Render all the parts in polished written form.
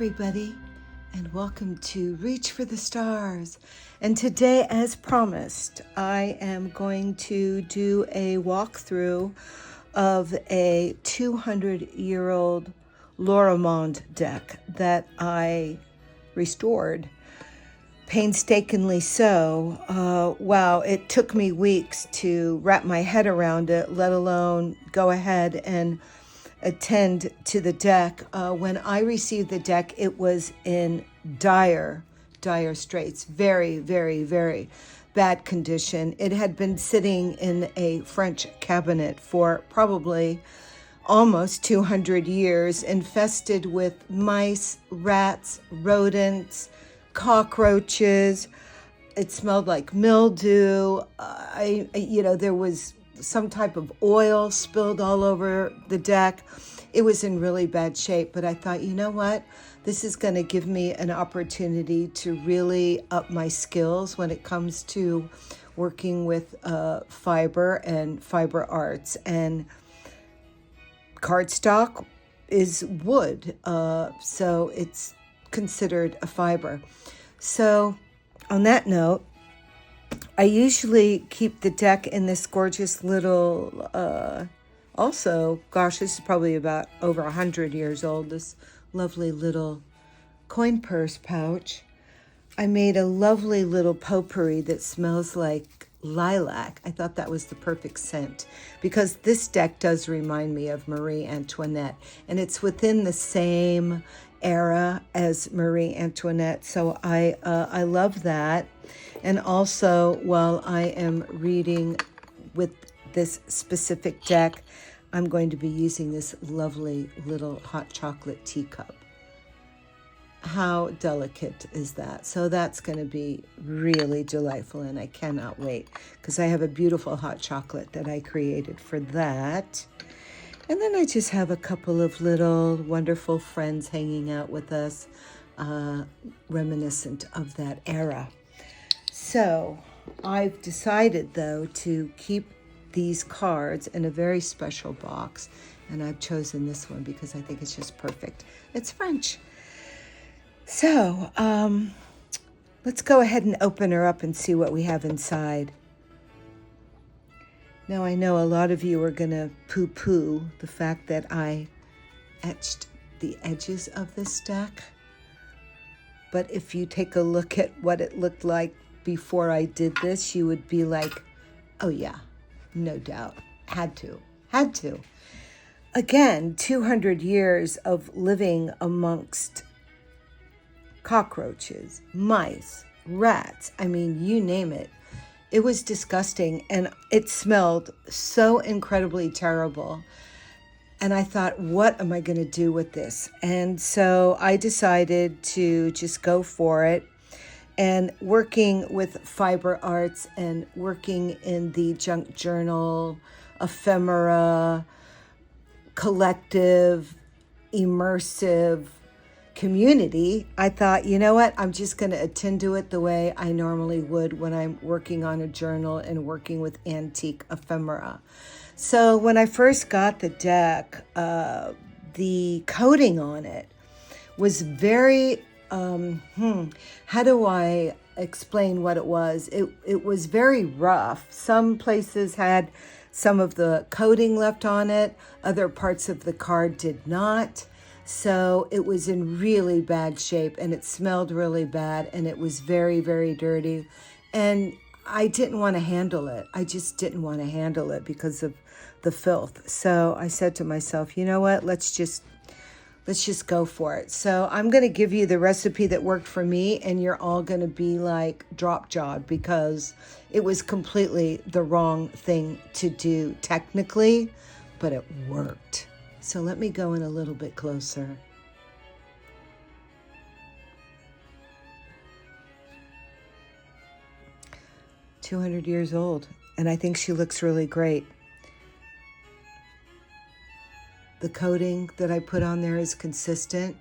everybody, and welcome to Reach for the Stars. And today, as promised, I am going to do a walkthrough of a 200-year-old LENORMAND deck that I restored, painstakingly so. Wow, it took me weeks to wrap my head around it, let alone go ahead and attend to the deck. When I received the deck, it was in dire straits, very, very, very bad condition. It had been sitting in a French cabinet for probably almost 200 years, infested with mice, rats, rodents, cockroaches. It smelled like mildew. There was some type of oil spilled all over the deck. It was in really bad shape, but I thought, you know what? This is going to give me an opportunity to really up my skills when it comes to working with fiber and fiber arts. And cardstock is wood, so it's considered a fiber. So on that note, I usually keep the deck in this gorgeous little, this is probably about over 100 years old, this lovely little coin purse pouch. I made a lovely little potpourri that smells like lilac. I thought that was the perfect scent because this deck does remind me of Marie Antoinette, and it's within the same era as Marie Antoinette, so I love that. And also, while I am reading with this specific deck, I'm going to be using this lovely little hot chocolate teacup. How delicate is that? So that's going to be really delightful, and I cannot wait because I have a beautiful hot chocolate that I created for that. And then I just have a couple of little wonderful friends hanging out with us, reminiscent of that era. So I've decided, though, to keep these cards in a very special box, and I've chosen this one because I think it's just perfect. It's French. So let's go ahead and open her up and see what we have inside. Now, I know a lot of you are going to poo-poo the fact that I etched the edges of this deck, but if you take a look at what it looked like before I did this, you would be like, oh yeah, no doubt. Had to. Again, 200 years of living amongst cockroaches, mice, rats, I mean, you name it. It was disgusting, and it smelled so incredibly terrible. And I thought, what am I going to do with this? And so I decided to just go for it. And working with fiber arts and working in the junk journal, ephemera, collective, immersive community, I thought, you know what? I'm just going to attend to it the way I normally would when I'm working on a journal and working with antique ephemera. So when I first got the deck, the coating on it was very how do I explain what it was? It was very rough. Some places had some of the coating left on it. Other parts of the card did not. So it was in really bad shape, and it smelled really bad, and it was very, very dirty. And I didn't want to handle it. I just didn't want to handle it because of the filth. So I said to myself, you know what? Let's just go for it. So I'm going to give you the recipe that worked for me, and you're all going to be like drop-jawed because it was completely the wrong thing to do technically, but it worked. So let me go in a little bit closer. "200 years old, and I think she looks really great. The coating that I put on there is consistent.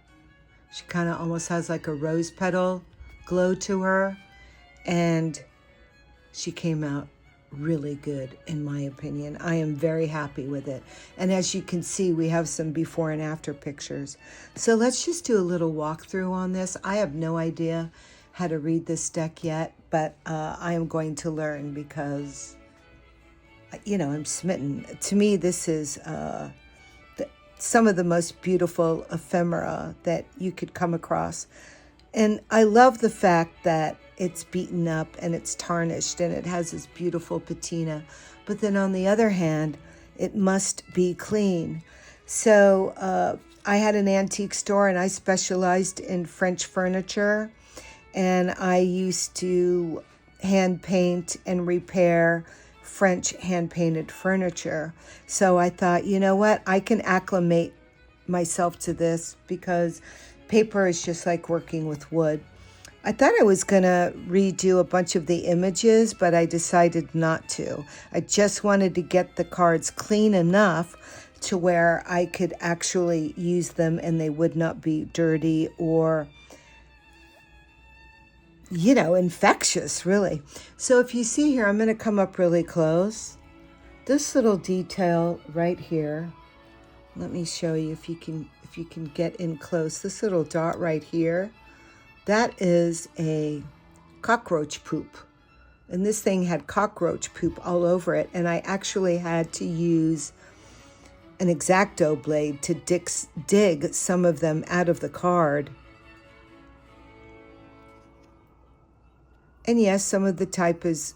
She kind of almost has like a rose petal glow to her, and she came out really good, in my opinion. I am very happy with it. And as you can see, we have some before and after pictures. So let's just do a little walkthrough on this. I have no idea how to read this deck yet, but I am going to learn because, you know, I'm smitten. To me, this is some of the most beautiful ephemera that you could come across. And I love the fact that it's beaten up and it's tarnished and it has this beautiful patina. But then on the other hand, it must be clean. So I had an antique store and I specialized in French furniture. And I used to hand paint and repair French hand-painted furniture. So I thought, you know what? I can acclimate myself to this because paper is just like working with wood. I thought I was going to redo a bunch of the images, but I decided not to. I just wanted to get the cards clean enough to where I could actually use them and they would not be dirty or, you know, infectious, really. So if you see here, I'm going to come up really close. This little detail right here, let me show you if you can get in close. This little dot right here, that is a cockroach poop. And this thing had cockroach poop all over it. And I actually had to use an X-Acto blade to dig some of them out of the card. And yes, some of the type is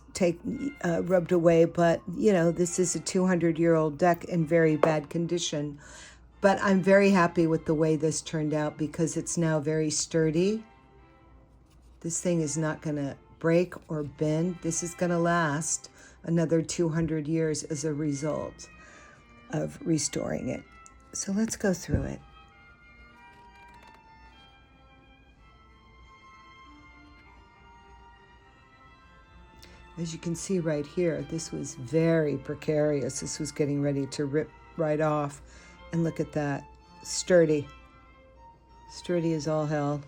rubbed away, but you know, this is a 200-year-old deck in very bad condition. But I'm very happy with the way this turned out because it's now very sturdy. This thing is not going to break or bend. This is going to last another 200 years as a result of restoring it. So let's go through it. As you can see right here, this was very precarious. This was getting ready to rip right off. And look at that, sturdy. Sturdy as all hell.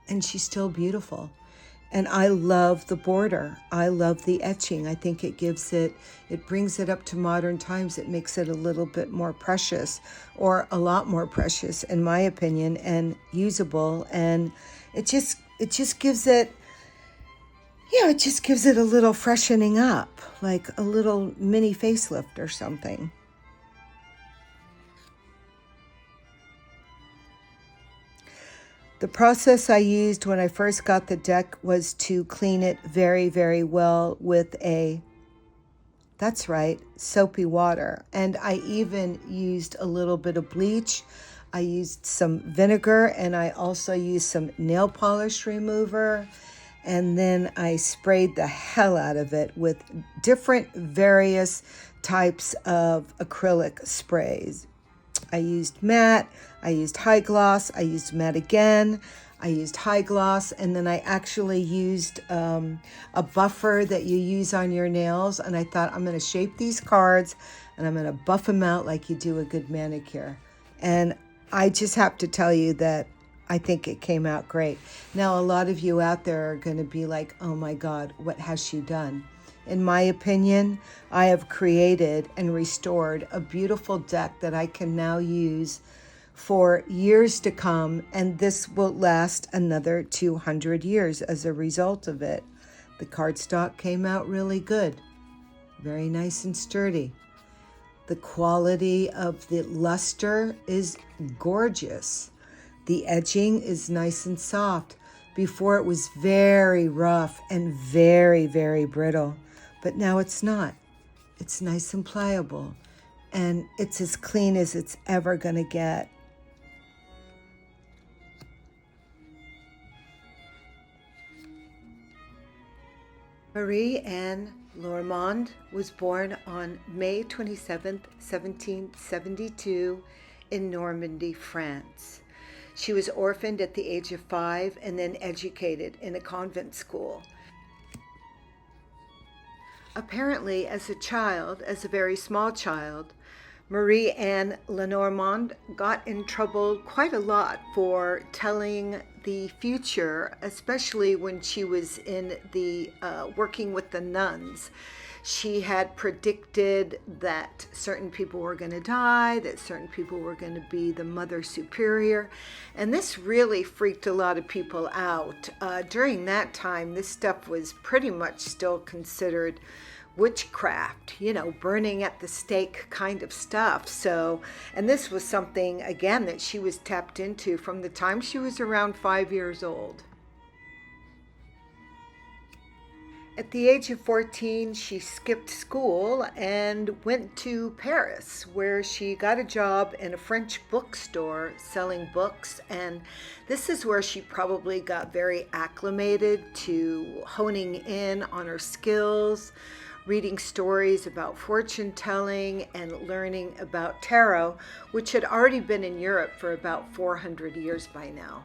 And she's still beautiful. And I love the border. I love the etching. I think it brings it up to modern times. It makes it a little bit more precious, or a lot more precious, in my opinion, and usable. And it just gives it, it just gives it a little freshening up, like a little mini facelift or something. The process I used when I first got the deck was to clean it very, very well with that's right, soapy water. And I even used a little bit of bleach. I used some vinegar, and I also used some nail polish remover. And then I sprayed the hell out of it with different various types of acrylic sprays. I used matte, I used high gloss, I used matte again, I used high gloss, and then I actually used a buffer that you use on your nails. And I thought, I'm going to shape these cards and I'm going to buff them out like you do a good manicure. And I just have to tell you that I think it came out great. Now, a lot of you out there are going to be like, oh my God, what has she done? In my opinion, I have created and restored a beautiful deck that I can now use for years to come, and this will last another 200 years as a result of it. The cardstock came out really good, very nice and sturdy. The quality of the luster is gorgeous. The edging is nice and soft. Before it was very rough and very, very brittle. But now it's not. It's nice and pliable. And it's as clean as it's ever going to get. Marie Anne Lenormand was born on May 27, 1772 in Normandy, France. She was orphaned at the age of 5 and then educated in a convent school. Apparently, as a child, as a very small child, Marie Anne Lenormand got in trouble quite a lot for telling the future, especially when she was in the working with the nuns. She had predicted that certain people were going to die, that certain people were going to be the Mother Superior, and this really freaked a lot of people out. During that time, this stuff was pretty much still considered witchcraft, burning at the stake kind of stuff. So, and this was something, again, that she was tapped into from the time she was around 5 years old. At the age of 14, she skipped school and went to Paris, where she got a job in a French bookstore selling books. And this is where she probably got very acclimated to honing in on her skills, reading stories about fortune telling and learning about tarot, which had already been in Europe for about 400 years by now.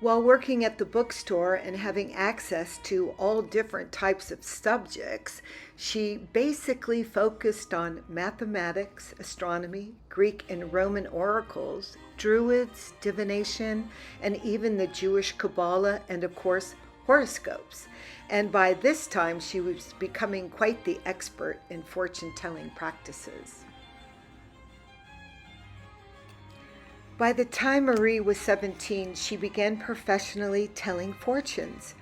While working at the bookstore and having access to all different types of subjects, she basically focused on mathematics, astronomy, Greek and Roman oracles, druids, divination, and even the Jewish Kabbalah, and of course, horoscopes. And by this time, she was becoming quite the expert in fortune-telling practices. By the time Marie was 17, she began professionally telling fortunes.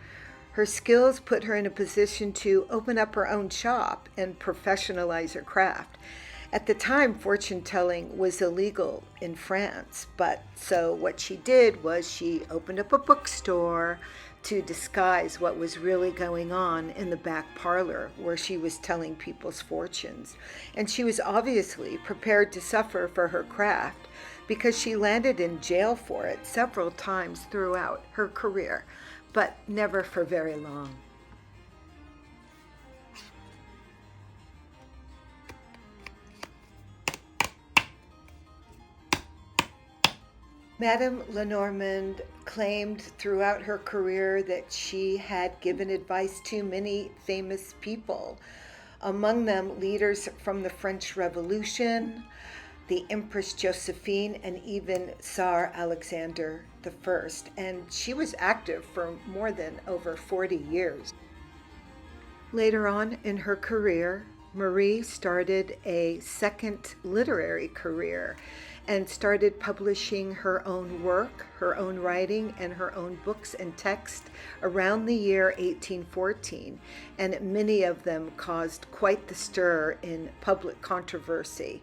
Her skills put her in a position to open up her own shop and professionalize her craft. At the time, fortune telling was illegal in France, so what she did was she opened up a bookstore to disguise what was really going on in the back parlor where she was telling people's fortunes. And she was obviously prepared to suffer for her craft, because she landed in jail for it several times throughout her career, but never for very long. Madame Lenormand claimed throughout her career that she had given advice to many famous people, among them leaders from the French Revolution, the Empress Josephine, and even Tsar Alexander I. And she was active for more than over 40 years. Later on in her career, Marie started a second literary career and started publishing her own work, her own writing, and her own books and text around the year 1814, and many of them caused quite the stir in public controversy.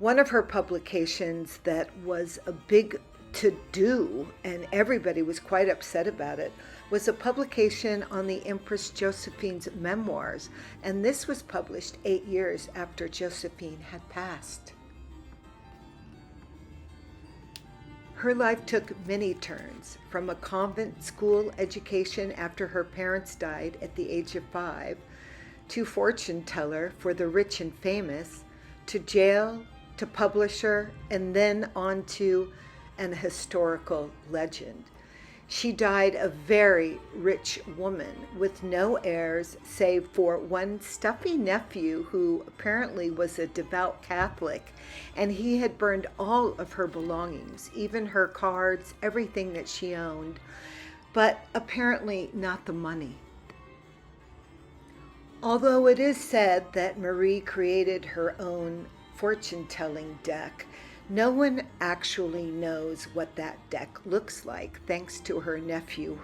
One of her publications that was a big to-do, and everybody was quite upset about it, was a publication on the Empress Josephine's memoirs, and this was published 8 years after Josephine had passed. Her life took many turns, from a convent school education after her parents died at the age of 5, to fortune teller for the rich and famous, to jail, to publisher, and then on to an historical legend. She died a very rich woman with no heirs save for one stuffy nephew who apparently was a devout Catholic, and he had burned all of her belongings, even her cards, everything that she owned, but apparently not the money. Although it is said that Marie created her own fortune-telling deck, no one actually knows what that deck looks like, thanks to her nephew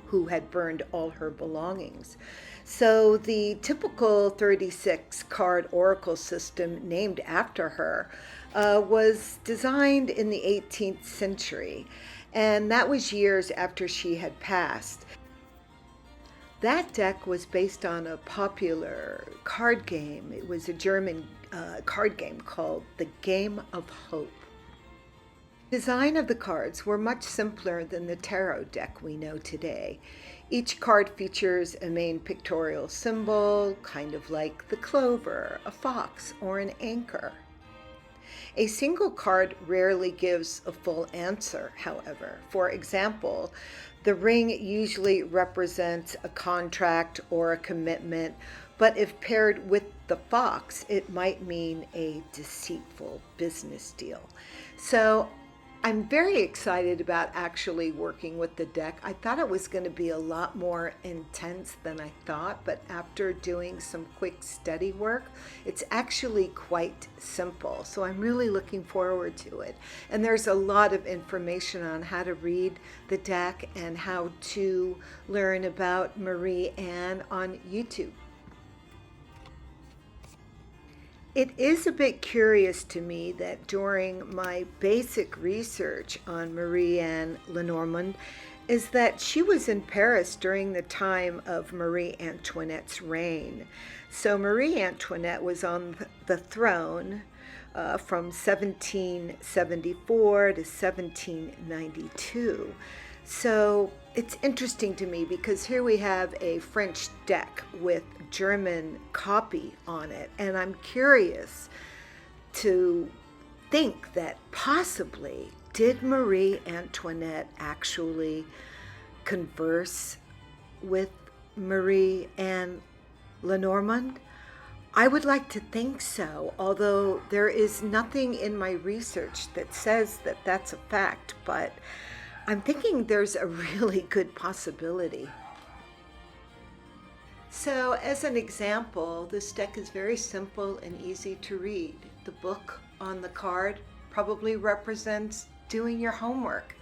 who had burned all her belongings. So the typical 36 card oracle system named after her was designed in the 18th century, and that was years after she had passed. That deck was based on a popular card game. It was a German card game called The Game of Hope. The design of the cards were much simpler than the tarot deck we know today. Each card features a main pictorial symbol, kind of like the clover, a fox, or an anchor. A single card rarely gives a full answer, however. For example, the ring usually represents a contract or a commitment, but if paired with the fox, it might mean a deceitful business deal. So I'm very excited about actually working with the deck. I thought it was going to be a lot more intense than I thought, but after doing some quick study work, it's actually quite simple. So I'm really looking forward to it. And there's a lot of information on how to read the deck and how to learn about Marie Anne on YouTube. It is a bit curious to me that during my basic research on Marie Anne Lenormand is that she was in Paris during the time of Marie Antoinette's reign. So Marie Antoinette was on the throne from 1774 to 1792. So it's interesting to me because here we have a French deck with German copy on it, and I'm curious to think that possibly did Marie Antoinette actually converse with Marie Anne Lenormand? I would like to think so, although there is nothing in my research that says that that's a fact, but I'm thinking there's a really good possibility. So as an example, this deck is very simple and easy to read. The book on the card probably represents doing your homework,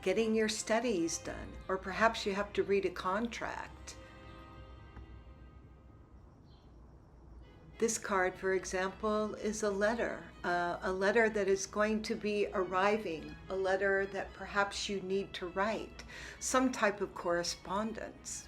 getting your studies done, or perhaps you have to read a contract. This card, for example, is a letter that is going to be arriving, a letter that perhaps you need to write, some type of correspondence.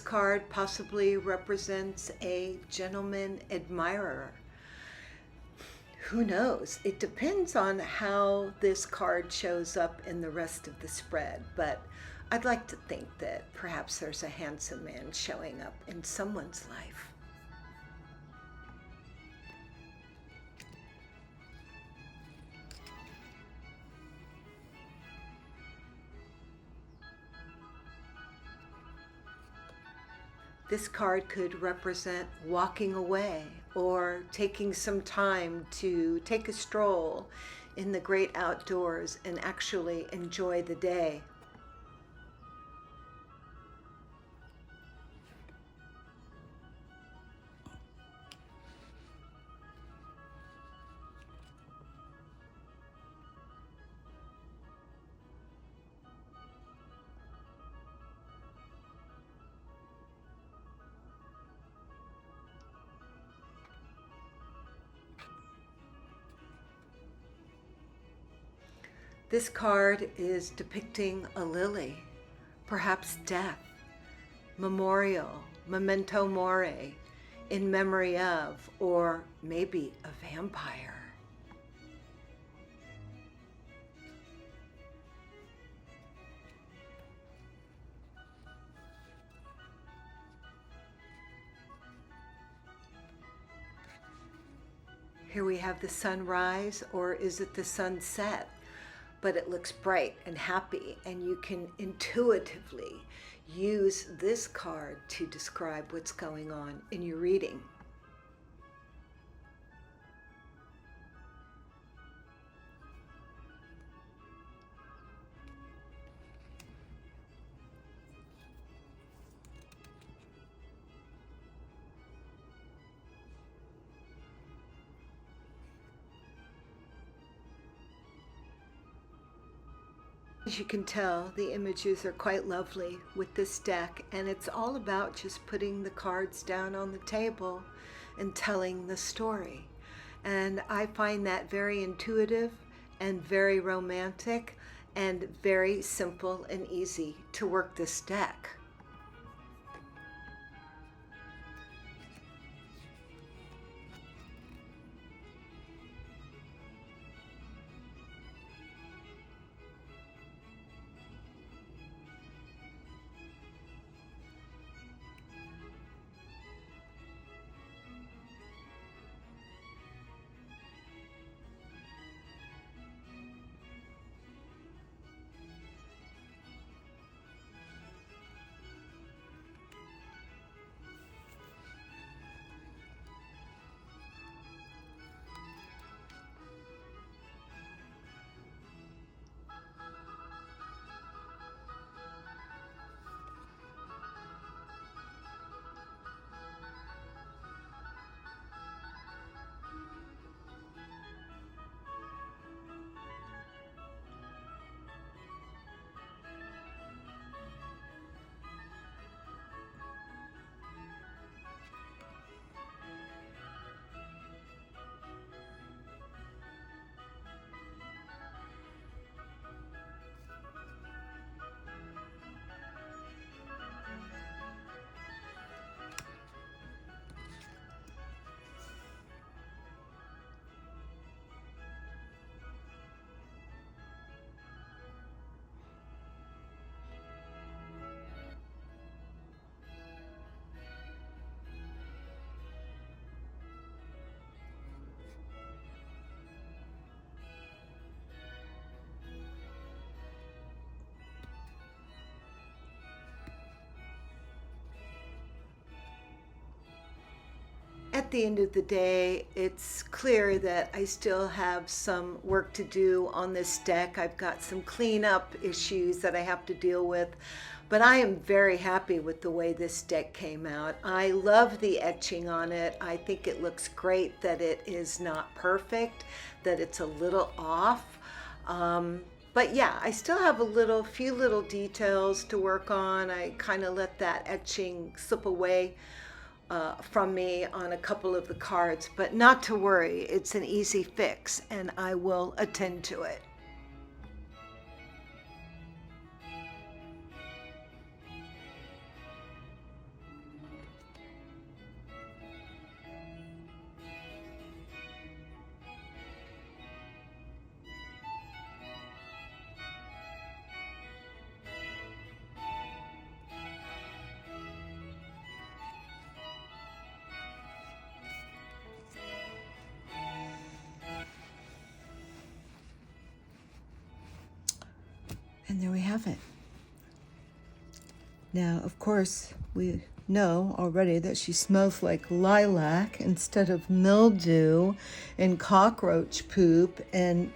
Card possibly represents a gentleman admirer. Who knows? It depends on how this card shows up in the rest of the spread, but I'd like to think that perhaps there's a handsome man showing up in someone's life. This card could represent walking away or taking some time to take a stroll in the great outdoors and actually enjoy the day. This card is depicting a lily, perhaps death, memorial, memento mori, in memory of, or maybe a vampire. Here we have the sunrise, or is it the sunset? But it looks bright and happy, and you can intuitively use this card to describe what's going on in your reading. As you can tell, the images are quite lovely with this deck, and it's all about just putting the cards down on the table and telling the story. And I find that very intuitive and very romantic and very simple and easy to work this deck. the end of the day, it's clear that I still have some work to do on this deck. I've got some cleanup issues that I have to deal with, but I am very happy with the way this deck came out. I love the etching on it. I think it looks great that it is not perfect, that it's a little off. But yeah, I still have a few little details to work on. I kind of let that etching slip away from me on a couple of the cards, but not to worry. It's an easy fix and I will attend to it. And there we have it. Now, of course, we know already that she smells like lilac instead of mildew and cockroach poop and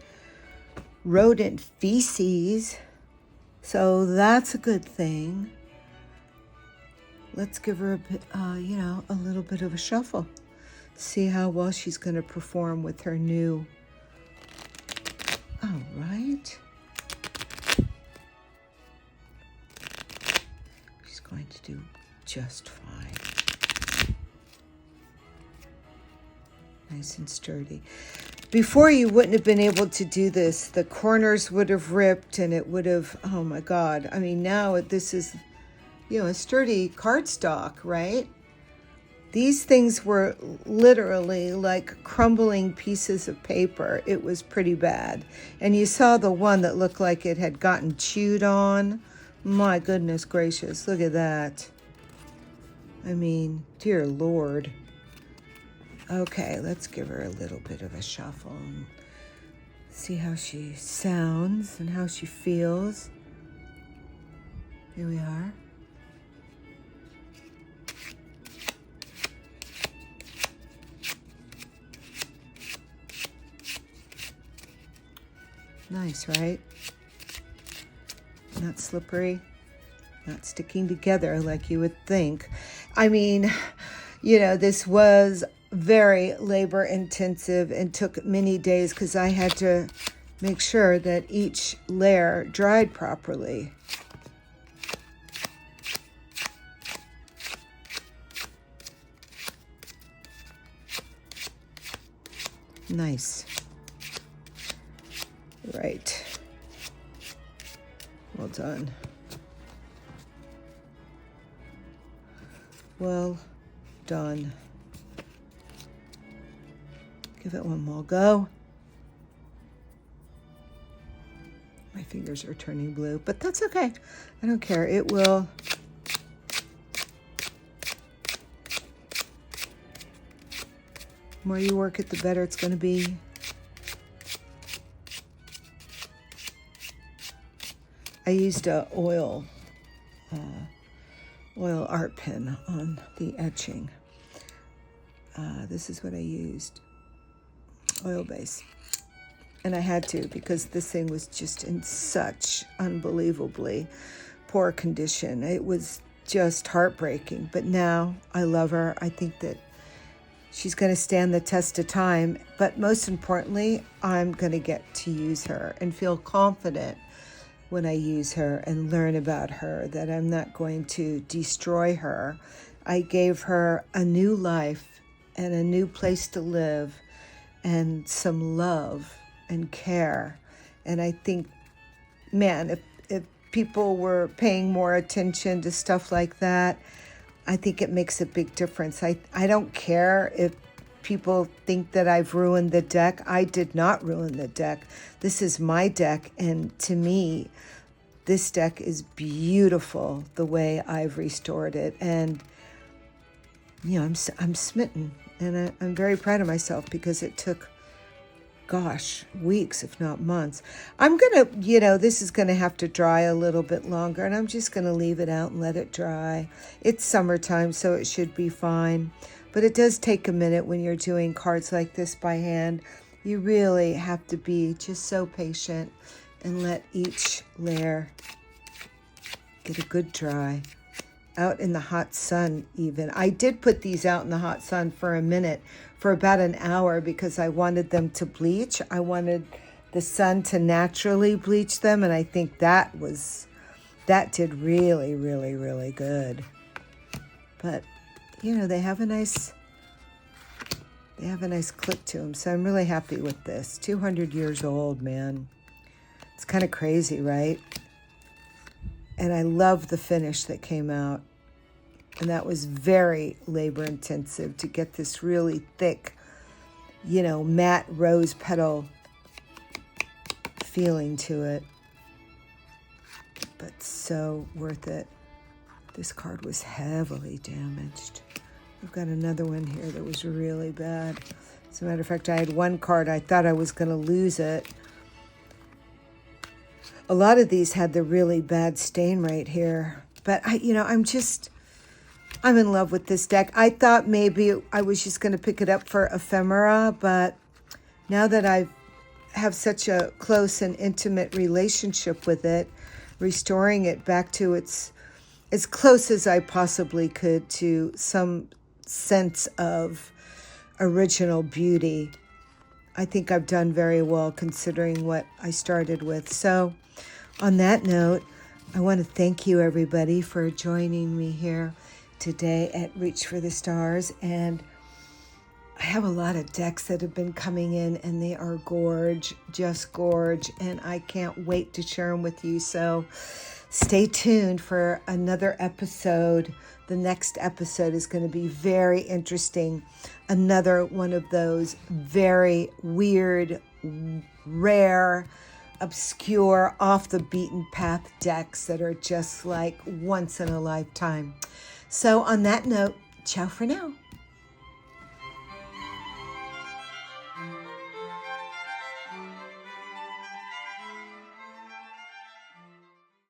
rodent feces. So that's a good thing. Let's give her a bit, a little bit of a shuffle. See how well she's going to perform with her new. All right. Going to do just fine. Nice and sturdy. Before, you wouldn't have been able to do this. The corners would have ripped and it would have, oh my God. I mean, now this is, a sturdy cardstock, right? These things were literally like crumbling pieces of paper. It was pretty bad. And you saw the one that looked like it had gotten chewed on. My goodness gracious, look at that. I mean, dear Lord. Okay, let's give her a little bit of a shuffle and see how she sounds and how she feels. Here we are. Nice, right? Not slippery, not sticking together like you would think. I mean, this was very labor intensive and took many days because I had to make sure that each layer dried properly. Nice. Right. Well done. Well done. Give it one more go. My fingers are turning blue, but that's okay. I don't care. It will. The more you work it, the better it's going to be. I used a oil art pen on the etching. This is what I used, oil base. And I had to because this thing was just in such unbelievably poor condition. It was just heartbreaking. But now I love her. I think that she's going to stand the test of time. But most importantly, I'm going to get to use her and feel confident when I use her and learn about her, that I'm not going to destroy her. I gave her a new life and a new place to live and some love and care. And I think, man, if people were paying more attention to stuff like that, I think it makes a big difference. I don't care if people think that I've ruined the deck. I did not ruin the deck. This is my deck, and to me, this deck is beautiful the way I've restored it. And I'm smitten, and I'm very proud of myself because it took, weeks, if not months. I'm gonna, this is gonna have to dry a little bit longer, and I'm just gonna leave it out and let it dry. It's summertime, so it should be fine. But it does take a minute when you're doing cards like this by hand. You really have to be just so patient and let each layer get a good dry. Out in the hot sun even. I did put these out in the hot sun for a minute, for about an hour, because I wanted them to bleach. I wanted the sun to naturally bleach them, and I think that did really, really, really good. But, you know, they have a nice click to them, so I'm really happy with this. 200 years old, man. It's kind of crazy, right? And I love the finish that came out. And that was very labor intensive to get this really thick, you know, matte rose petal feeling to it. But so worth it. This card was heavily damaged. I've got another one here that was really bad. As a matter of fact, I had one card, I thought I was going to lose it. A lot of these had the really bad stain right here. But, I'm in love with this deck. I thought maybe I was just going to pick it up for ephemera, but now that I have such a close and intimate relationship with it, restoring it back to its as close as I possibly could to some sense of original beauty, I think I've done very well considering what I started with. So on that note, I want to thank you, everybody, for joining me here today at Reach for the Stars. And I have a lot of decks that have been coming in, and they are gorge, just gorge, and I can't wait to share them with you. So stay tuned for another episode. The next episode is going to be very interesting. Another one of those very weird, rare, obscure, off the beaten path decks that are just like once in a lifetime. So on that note, ciao for now.